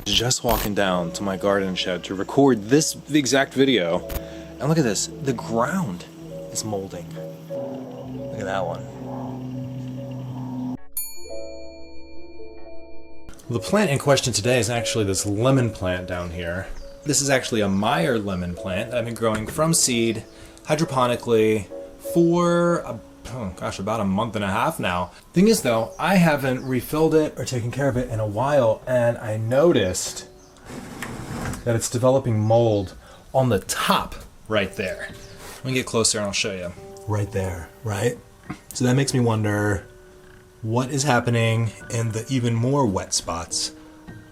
Just walking down to my garden shed to record this exact video. And look at this, the ground is molding. Look at that one. The plant in question today is actually this lemon plant down here. This is actually a Meyer lemon plant that I've been growing from seed, hydroponically, for about a month and a half now. Thing is though, I haven't refilled it or taken care of it in a while, and I noticed that it's developing mold on the top right there. Let me get closer and I'll show you. Right there, right? So that makes me wonder what is happening in the even more wet spots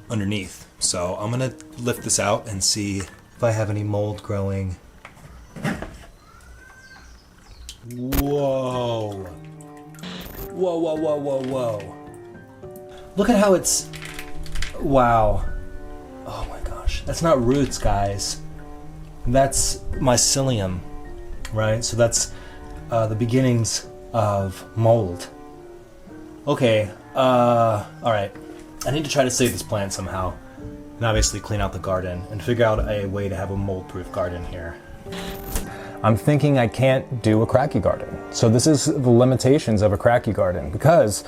underneath. So I'm gonna lift this out and see if I have any mold growing. Whoa. Whoa, whoa, whoa, whoa, whoa. Look at how it's, wow. Oh my gosh, that's not roots, guys. That's mycelium, right? So that's the beginnings of mold. Okay, all right. I need to try to save this plant somehow, and obviously clean out the garden and figure out a way to have a mold-proof garden here. I'm thinking I can't do a cracky garden. So this is the limitations of a cracky garden, because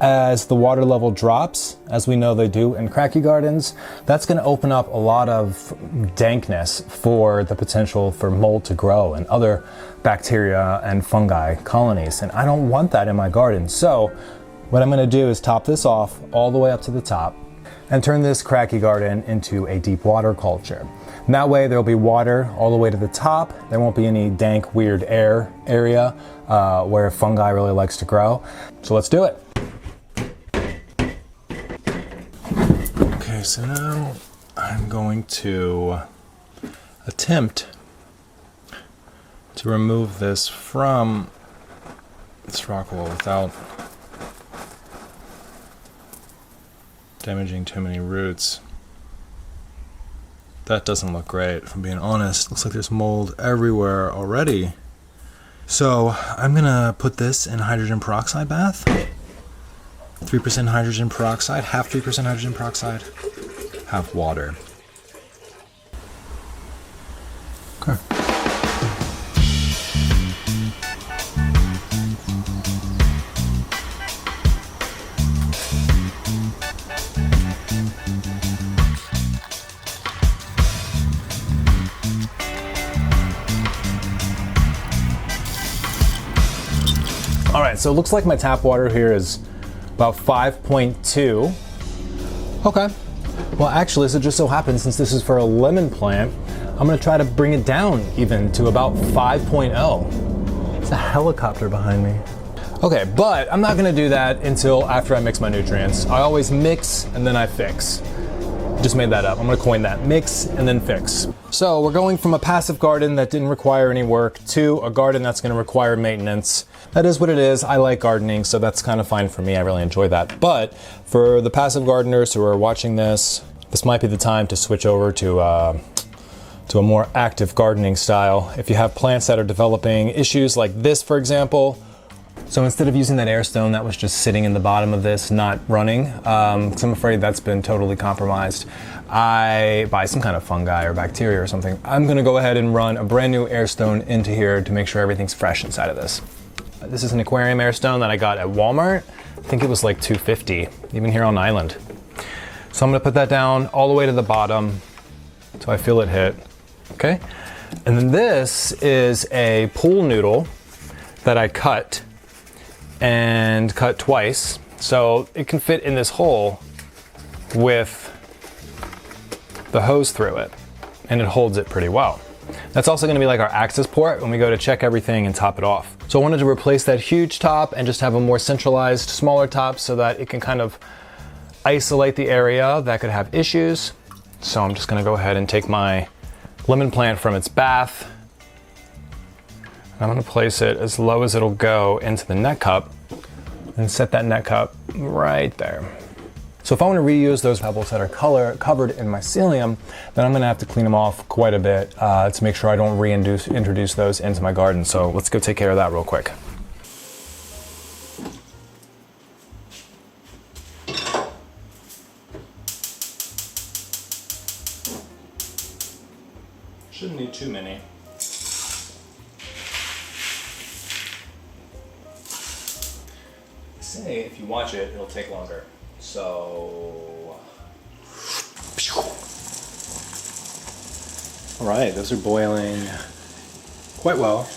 as the water level drops, as we know they do in cracky gardens, that's going to open up a lot of dankness for the potential for mold to grow and other bacteria and fungi colonies. And I don't want that in my garden. So what I'm going to do is top this off all the way up to the top and turn this cracky garden into a deep water culture. And that way there'll be water all the way to the top. There won't be any dank, weird air area where fungi really likes to grow. So let's do it. Okay, so now I'm going to attempt to remove this from this rock wall without damaging too many roots. That doesn't look great, if I'm being honest. Looks like there's mold everywhere already. So I'm gonna put this in hydrogen peroxide bath. 3% hydrogen peroxide, half 3% hydrogen peroxide, half water. Okay. All right, so it looks like my tap water here is about 5.2. Okay. Well, actually, so it just so happens, since this is for a lemon plant, I'm gonna try to bring it down even to about 5.0. It's a helicopter behind me. Okay, but I'm not gonna do that until after I mix my nutrients. I always mix and then I fix. Just made that up. I'm gonna coin that. Mix and then fix. So we're going from a passive garden that didn't require any work to a garden that's gonna require maintenance. That is what it is. I like gardening, so that's kind of fine for me. I really enjoy that. But for the passive gardeners who are watching this, this might be the time to switch over to a more active gardening style. If you have plants that are developing issues like this, for example. So instead of using that air stone that was just sitting in the bottom of this, not running, because I'm afraid that's been totally compromised, I buy some kind of fungi or bacteria or something. I'm gonna go ahead and run a brand new air stone into here to make sure everything's fresh inside of this. This is an aquarium air stone that I got at Walmart. I think it was like $2.50, even here on Island. So I'm gonna put that down all the way to the bottom so I feel it hit, okay? And then this is a pool noodle that I cut and cut twice, so it can fit in this hole with the hose through it, and it holds it pretty well. That's also gonna be like our access port when we go to check everything and top it off. So I wanted to replace that huge top and just have a more centralized, smaller top so that it can kind of isolate the area that could have issues. So I'm just gonna go ahead and take my lemon plant from its bath. I'm gonna place it as low as it'll go into the net cup and set that net cup right there. So if I want to reuse those pebbles that are covered in mycelium, then I'm gonna have to clean them off quite a bit to make sure I don't introduce those into my garden. So let's go take care of that real quick. Shouldn't need too many. They say if you watch it, it'll take longer. So... Alright, those are boiling quite well.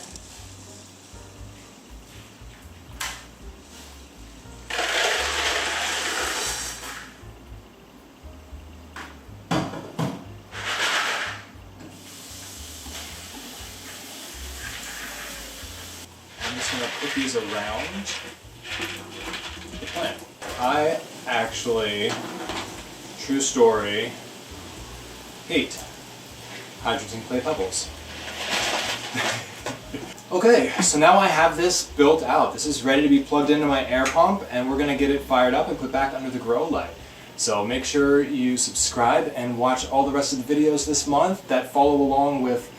I'm just going to put these around the plant. I actually, true story, hate hydrogen clay pebbles. Okay, so now I have this built out. This is ready to be plugged into my air pump, and we're going to get it fired up and put back under the grow light. So make sure you subscribe and watch all the rest of the videos this month that follow along with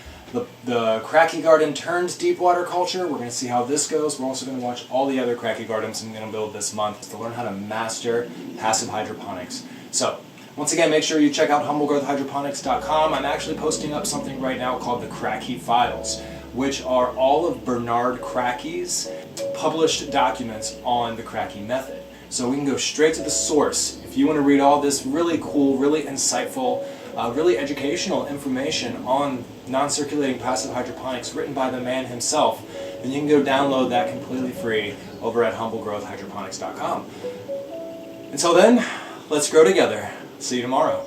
the Cracky Garden turns deep water culture. We're going to see how this goes. We're also going to watch all the other Cracky Gardens I'm going to build this month to learn how to master passive hydroponics. So, once again, make sure you check out humblegrowthhydroponics.com. I'm actually posting up something right now called the Cracky Files, which are all of Bernard Cracky's published documents on the Cracky method. So we can go straight to the source. If you want to read all this really cool, really insightful, really educational information on non-circulating passive hydroponics written by the man himself, then you can go download that completely free over at humblegrowthhydroponics.com. Until then, let's grow together. See you tomorrow.